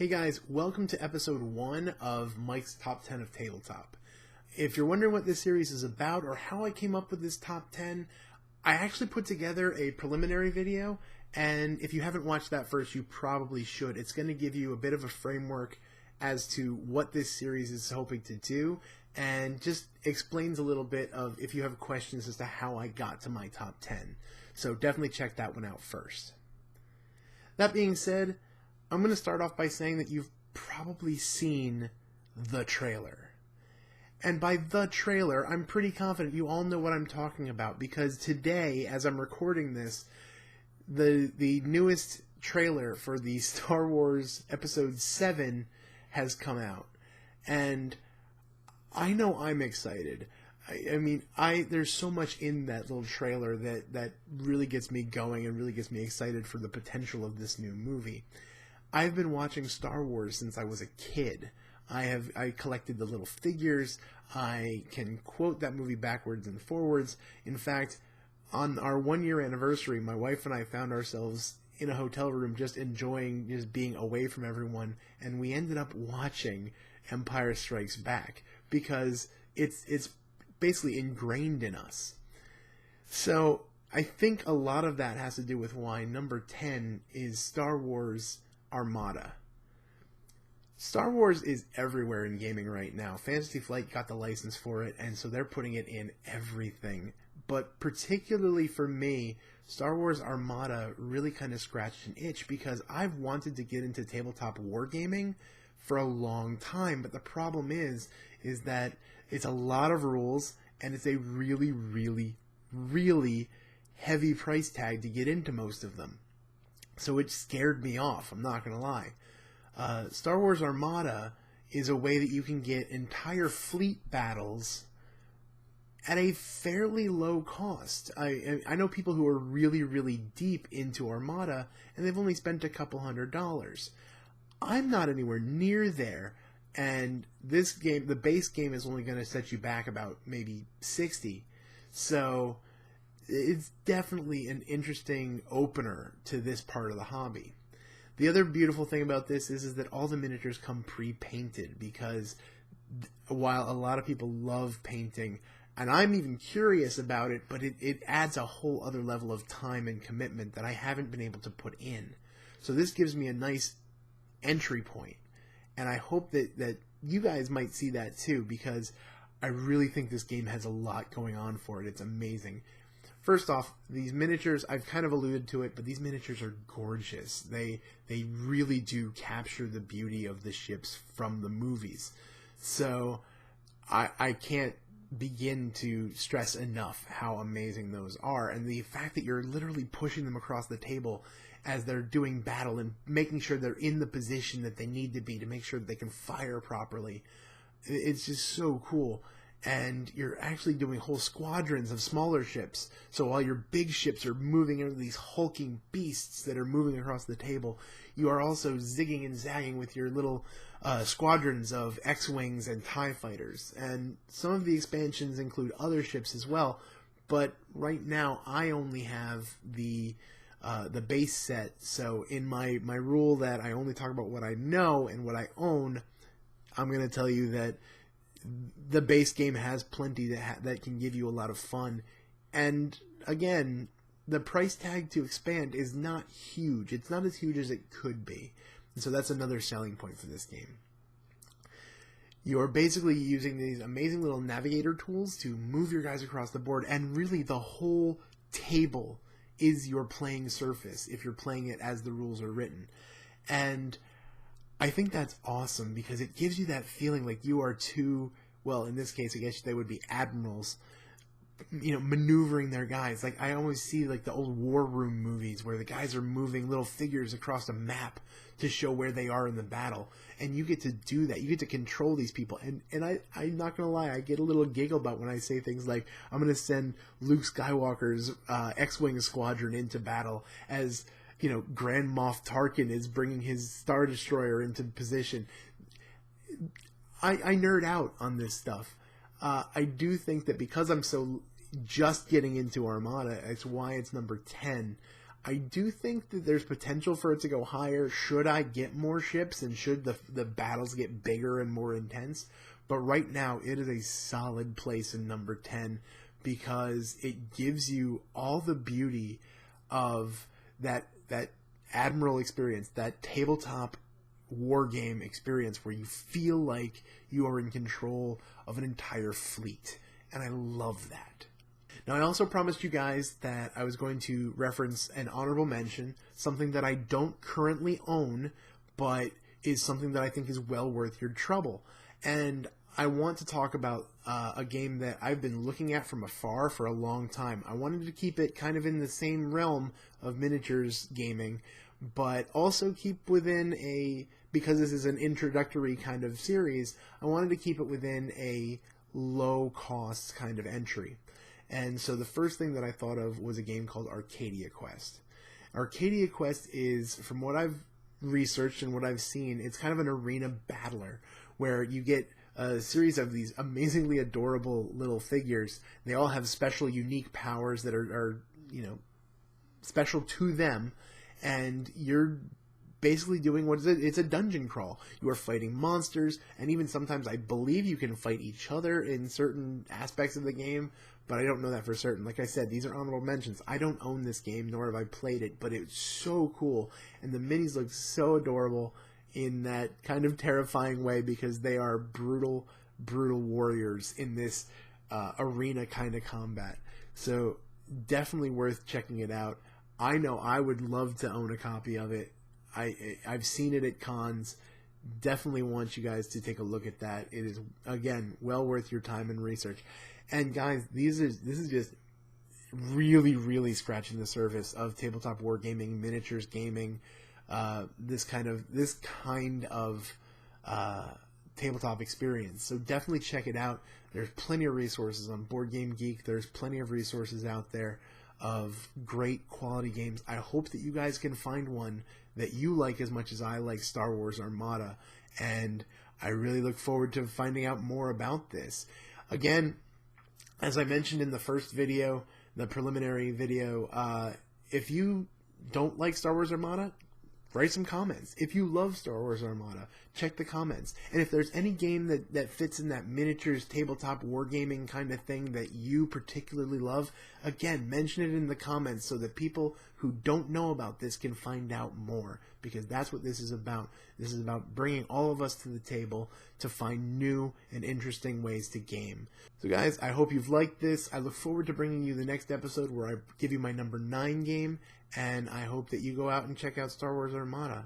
Hey guys, welcome to episode 1 of Mike's Top 10 of Tabletop. If you're wondering what this series is about or how I came up with this top 10, I actually put together a preliminary video, and if you haven't watched that first, you probably should. It's going to give you a bit of a framework as to what this series is hoping to do, and just explains a little bit of if you have questions as to how I got to my top 10. So definitely check that one out first. That being said, I'm going to start off by saying that you've probably seen the trailer. And by the trailer, I'm pretty confident you all know what I'm talking about, because today, as I'm recording this, the newest trailer for the Star Wars Episode 7 has come out. And I know I'm excited. I mean, there's so much in that little trailer that really gets me going and really gets me excited for the potential of this new movie. I've been watching Star Wars since I was a kid. I collected the little figures. I can quote that movie backwards and forwards. In fact, on our 1-year anniversary, my wife and I found ourselves in a hotel room just enjoying just being away from everyone, and we ended up watching Empire Strikes Back because it's basically ingrained in us. So I think a lot of that has to do with why number 10 is Star Wars Armada. Star Wars is everywhere in gaming right now. Fantasy Flight got the license for it, and so they're putting it in everything. But particularly for me, Star Wars Armada really kind of scratched an itch, because I've wanted to get into tabletop wargaming for a long time. But the problem is that it's a lot of rules, and it's a really, really, really heavy price tag to get into most of them. So it scared me off, I'm not going to lie. Star Wars Armada is a way that you can get entire fleet battles at a fairly low cost. I know people who are really, really deep into Armada, and they've only spent a couple $100. I'm not anywhere near there, and this game, the base game, is only going to set you back about maybe $60. So it's definitely an interesting opener to this part of the hobby. The other beautiful thing about this is that all the miniatures come pre-painted, because while a lot of people love painting, and I'm even curious about it, but it adds a whole other level of time and commitment that I haven't been able to put in. So this gives me a nice entry point, and I hope that you guys might see that too, because I really think this game has a lot going on for it. It's amazing. First off, these miniatures, I've kind of alluded to it, but these miniatures are gorgeous. They really do capture the beauty of the ships from the movies. So I can't begin to stress enough how amazing those are. And the fact that you're literally pushing them across the table as they're doing battle and making sure they're in the position that they need to be to make sure that they can fire properly. It's just so cool. And you're actually doing whole squadrons of smaller ships. So while your big ships are moving into these hulking beasts that are moving across the table, you are also zigging and zagging with your little squadrons of X-Wings and TIE Fighters. And some of the expansions include other ships as well. But right now, I only have the base set. So in my rule that I only talk about what I know and what I own, I'm going to tell you that the base game has plenty that can give you a lot of fun. And again, the price tag to expand is not huge. It's not as huge as it could be. And so that's another selling point for this game. You're basically using these amazing little navigator tools to move your guys across the board, and really the whole table is your playing surface if you're playing it as the rules are written. And I think that's awesome, because it gives you that feeling like you are two, well, in this case, I guess they would be admirals, maneuvering their guys. Like, I always see, like, the old War Room movies where the guys are moving little figures across a map to show where they are in the battle. And you get to do that. You get to control these people. And I'm not going to lie, I get a little giggle about when I say things like, I'm going to send Luke Skywalker's X-Wing squadron into battle as Grand Moff Tarkin is bringing his Star Destroyer into position. I nerd out on this stuff. I do think that because I'm so just getting into Armada, it's why it's number 10. I do think that there's potential for it to go higher should I get more ships and should the battles get bigger and more intense. But right now, it is a solid place in number 10 because it gives you all the beauty of that Admiral experience, that tabletop war game experience where you feel like you are in control of an entire fleet. And I love that. Now, I also promised you guys that I was going to reference an honorable mention, something that I don't currently own, but is something that I think is well worth your trouble. And I want to talk about a game that I've been looking at from afar for a long time. I wanted to keep it kind of in the same realm of miniatures gaming, but also keep within because this is an introductory kind of series, I wanted to keep it within a low-cost kind of entry. And so the first thing that I thought of was a game called Arcadia Quest. Arcadia Quest is, from what I've researched and what I've seen, it's kind of an arena battler where you get a series of these amazingly adorable little figures. They all have special, unique powers that are special to them, and you're basically doing it's a dungeon crawl. You are fighting monsters, and even sometimes I believe you can fight each other in certain aspects of the game, but I don't know that for certain. Like I said, these are honorable mentions. I don't own this game, nor have I played it, but it's so cool, and the minis look so adorable in that kind of terrifying way because they are brutal warriors in this arena kind of combat. So definitely worth checking it out. I know I would love to own a copy of it. I've seen it at cons. Definitely want you guys to take a look at that. It is, again, well worth your time and research. And guys, this is just really scratching the surface of tabletop wargaming, miniatures gaming, this kind of tabletop experience. So definitely check it out. There's plenty of resources on Board Game Geek. There's plenty of resources out there of great quality games. I hope that you guys can find one that you like as much as I like Star Wars Armada, and I really look forward to finding out more about this. Again, as I mentioned in the first video, the preliminary video, if you don't like Star Wars Armada, write some comments. If you love Star Wars Armada, check the comments. And if there's any game that fits in that miniatures, tabletop, wargaming kind of thing that you particularly love, again, mention it in the comments so that people who don't know about this can find out more. Because that's what this is about. This is about bringing all of us to the table to find new and interesting ways to game. So guys, I hope you've liked this. I look forward to bringing you the next episode where I give you my number 9 game. And I hope that you go out and check out Star Wars Armada.